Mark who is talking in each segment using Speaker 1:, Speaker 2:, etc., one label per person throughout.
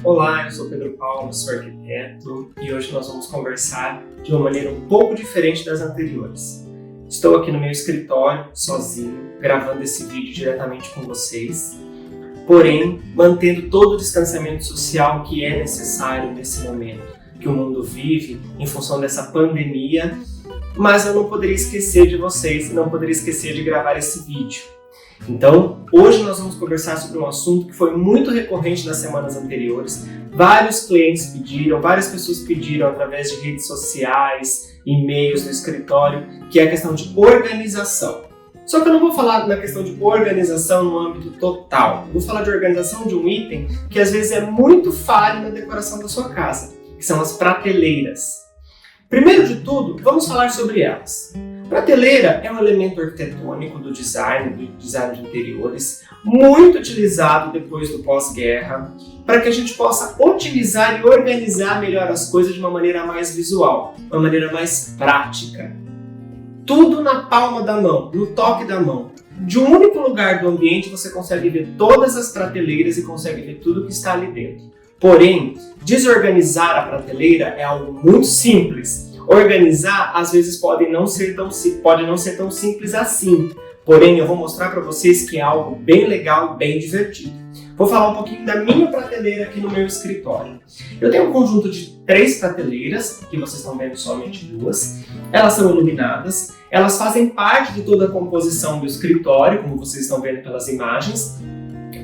Speaker 1: Olá, eu sou Pedro Paulo, sou arquiteto e hoje nós vamos conversar de uma maneira um pouco diferente das anteriores. Estou aqui no meu escritório, sozinho, gravando esse vídeo diretamente com vocês, porém mantendo todo o distanciamento social que é necessário nesse momento que o mundo vive em função dessa pandemia, mas eu não poderia esquecer de vocês e não poderia esquecer de gravar esse vídeo. Então, hoje nós vamos conversar sobre um assunto que foi muito recorrente nas semanas anteriores. Vários clientes pediram, várias pessoas pediram através de redes sociais, e-mails no escritório, que é a questão de organização. Só que eu não vou falar na questão de organização no âmbito total. Eu vou falar de organização de um item que às vezes é muito falho na decoração da sua casa, que são as prateleiras. Primeiro de tudo, vamos falar sobre elas. Prateleira é um elemento arquitetônico do design de interiores, muito utilizado depois do pós-guerra, para que a gente possa otimizar e organizar melhor as coisas de uma maneira mais visual, uma maneira mais prática. Tudo na palma da mão, no toque da mão. De um único lugar do ambiente você consegue ver todas as prateleiras e consegue ver tudo que está ali dentro. Porém, desorganizar a prateleira é algo muito simples. Organizar, às vezes, pode não ser tão simples assim. Porém, eu vou mostrar para vocês que é algo bem legal, bem divertido. Vou falar um pouquinho da minha prateleira aqui no meu escritório. Eu tenho um conjunto de 3 prateleiras, que vocês estão vendo somente 2. Elas são iluminadas, elas fazem parte de toda a composição do escritório, como vocês estão vendo pelas imagens.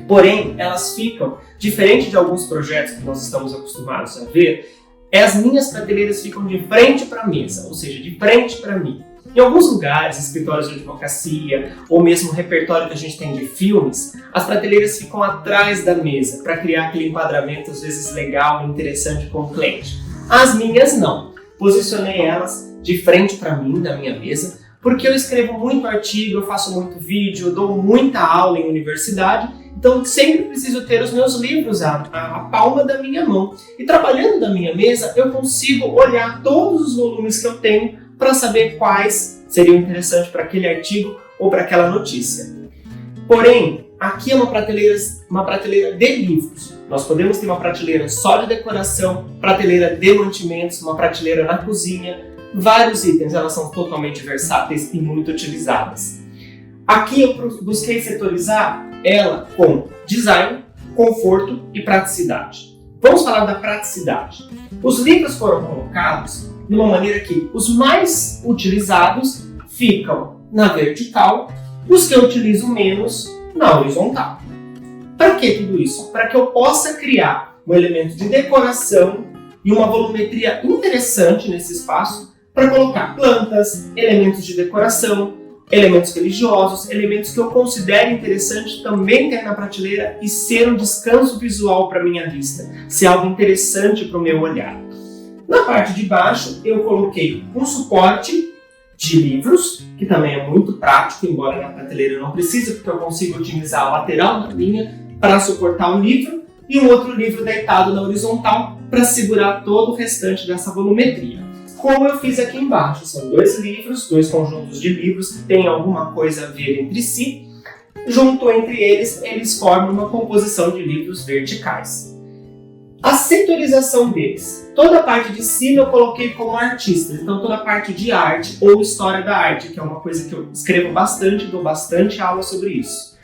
Speaker 1: Porém, elas ficam, diferente de alguns projetos que nós estamos acostumados a ver, as minhas prateleiras ficam de frente para a mesa, ou seja, de frente para mim. Em alguns lugares, escritórios de advocacia, ou mesmo repertório que a gente tem de filmes, as prateleiras ficam atrás da mesa, para criar aquele enquadramento às vezes legal e interessante com o cliente. As minhas não. Posicionei elas de frente para mim, da minha mesa, porque eu escrevo muito artigo, eu faço muito vídeo, eu dou muita aula em universidade, então sempre preciso ter os meus livros à palma da minha mão. E trabalhando da minha mesa, eu consigo olhar todos os volumes que eu tenho para saber quais seriam interessantes para aquele artigo ou para aquela notícia. Porém, aqui é uma prateleira de livros. Nós podemos ter uma prateleira só de decoração, prateleira de mantimentos, uma prateleira na cozinha, vários itens, elas são totalmente versáteis e muito utilizadas. Aqui eu busquei setorizar ela com design, conforto e praticidade. Vamos falar da praticidade. Os livros foram colocados de uma maneira que os mais utilizados ficam na vertical, os que eu utilizo menos na horizontal. Para que tudo isso? Para que eu possa criar um elemento de decoração e uma volumetria interessante nesse espaço para colocar plantas, elementos de decoração, elementos religiosos, elementos que eu considero interessante também ter na prateleira e ser um descanso visual para minha vista, ser algo interessante para o meu olhar. Na parte de baixo eu coloquei um suporte de livros, que também é muito prático, embora na prateleira eu não precise, porque eu consigo utilizar a lateral da linha para suportar o livro e um outro livro deitado na horizontal para segurar todo o restante dessa volumetria. Como eu fiz aqui embaixo, são 2 livros, 2 conjuntos de livros que têm alguma coisa a ver entre si. Junto entre eles, eles formam uma composição de livros verticais. A setorização deles. Toda a parte de cima eu coloquei como artistas, então toda a parte de arte ou história da arte, que é uma coisa que eu escrevo bastante, dou bastante aula sobre isso.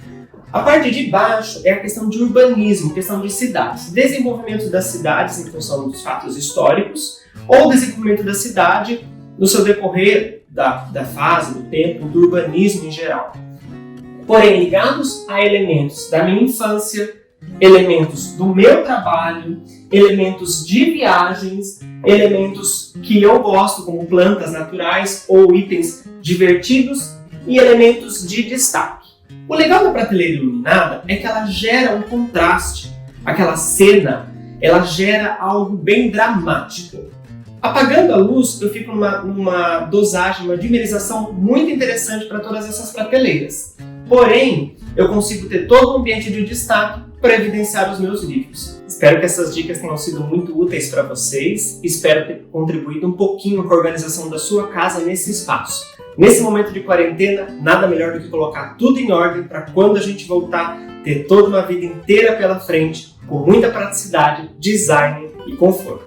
Speaker 1: A parte de baixo é a questão de urbanismo, questão de cidades, desenvolvimento das cidades em função dos fatos históricos, ou desenvolvimento da cidade no seu decorrer da fase, do tempo, do urbanismo em geral. Porém, ligados a elementos da minha infância, elementos do meu trabalho, elementos de viagens, elementos que eu gosto, como plantas naturais ou itens divertidos e elementos de destaque. O legal da prateleira iluminada é que ela gera um contraste. Aquela cena, ela gera algo bem dramático. Apagando a luz, eu fico numa dosagem, uma dimerização muito interessante para todas essas prateleiras. Porém, eu consigo ter todo o ambiente de destaque para evidenciar os meus livros. Espero que essas dicas tenham sido muito úteis para vocês. Espero ter contribuído um pouquinho com a organização da sua casa nesse espaço. Nesse momento de quarentena, nada melhor do que colocar tudo em ordem para quando a gente voltar, ter toda uma vida inteira pela frente, com muita praticidade, design e conforto.